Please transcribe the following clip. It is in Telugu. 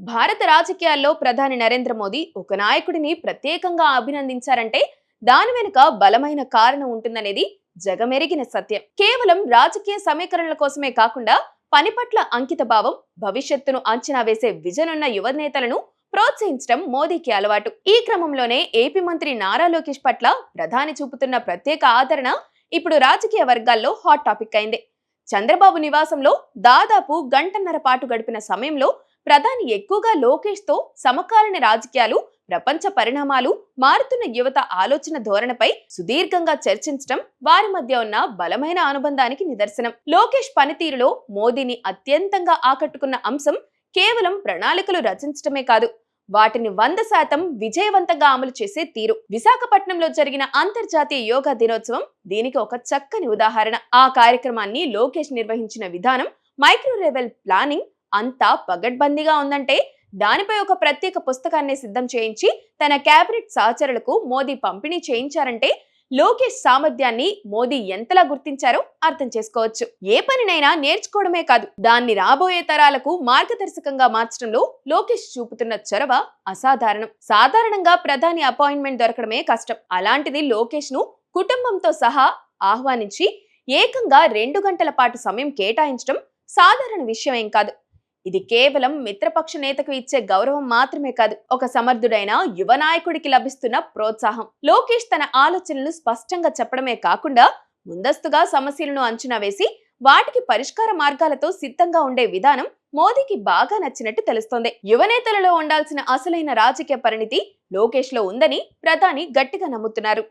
భారత రాజకీయాల్లో ప్రధాని నరేంద్ర మోదీ ఒక నాయకుడిని ప్రత్యేకంగా అభినందించారంటే దాని వెనుక బలమైన కారణం ఉంటుందనేది జగమెరిగిన సత్యం. కేవలం రాజకీయ సమీకరణల కోసమే కాకుండా పని పట్ల అంకిత భావం, భవిష్యత్తును అంచనా వేసే విజన్ ఉన్న యువ నేతలను ప్రోత్సహించడం మోదీకి అలవాటు. ఈ క్రమంలోనే ఏపీ మంత్రి నారా లోకేష్ పట్ల ప్రధాని చూపుతున్న ప్రత్యేక ఆదరణ ఇప్పుడు రాజకీయ వర్గాల్లో హాట్ టాపిక్ అయింది. చంద్రబాబు నివాసంలో దాదాపు గంటన్నర పాటు గడిపిన సమయంలో ప్రధాని ఎక్కువగా లోకేష్ తో సమకాలీన రాజకీయాలు, ప్రపంచ పరిణామాలు, మారుతున్న యువత ఆలోచన ధోరణిపై సుదీర్ఘంగా చర్చించడం వారి మధ్య ఉన్న బలమైన అనుబంధానికి నిదర్శనం. లోకేష్ పనితీరులో మోదీని అత్యంతంగా ఆకట్టుకున్న అంశం కేవలం ప్రణాళికలు రచించడమే కాదు, వాటిని 100% విజయవంతంగా అమలు చేసే తీరు. విశాఖపట్నంలో జరిగిన అంతర్జాతీయ యోగా దినోత్సవం దీనికి ఒక చక్కని ఉదాహరణ. ఆ కార్యక్రమాన్ని లోకేష్ నిర్వహించిన విధానం, మైక్రో లెవెల్ ప్లానింగ్ అంతా పగడ్బందీగా ఉందంటే దానిపై ఒక ప్రత్యేక పుస్తకాన్ని సిద్ధం చేయించి తన కేబినెట్ సహచరులకు మోదీ పంపిణీ చేయించారంటే లోకేష్ సామర్థ్యాన్ని మోదీ ఎంతలా గుర్తించారో అర్థం చేసుకోవచ్చు. ఏ పనినైనా నేర్చుకోవడమే కాదు, దాన్ని రాబోయే తరాలకు మార్గదర్శకంగా మార్చడంలో లోకేష్ చూపుతున్న చొరవ అసాధారణం. సాధారణంగా ప్రధాని అపాయింట్మెంట్ దొరకడమే కష్టం. అలాంటిది లోకేష్ ను కుటుంబంతో సహా ఆహ్వానించి ఏకంగా 2 గంటల పాటు సమయం కేటాయించడం సాధారణ విషయమేం కాదు. ఇది కేవలం మిత్రపక్ష నేతకు ఇచ్చే గౌరవం మాత్రమే కాదు, ఒక సమర్థుడైన యువ నాయకుడికి లభిస్తున్న ప్రోత్సాహం. లోకేష్ తన ఆలోచనలు స్పష్టంగా చెప్పడమే కాకుండా ముందస్తుగా సమస్యలను అంచనా వేసి వాటికి పరిష్కార మార్గాలతో సిద్ధంగా ఉండే విధానం మోదీకి బాగా నచ్చినట్టు తెలుస్తోంది. యువనేతలలో ఉండాల్సిన అసలైన రాజకీయ పరిణితి లోకేష్ లో ఉందని ప్రధాని గట్టిగా నమ్ముతున్నారు.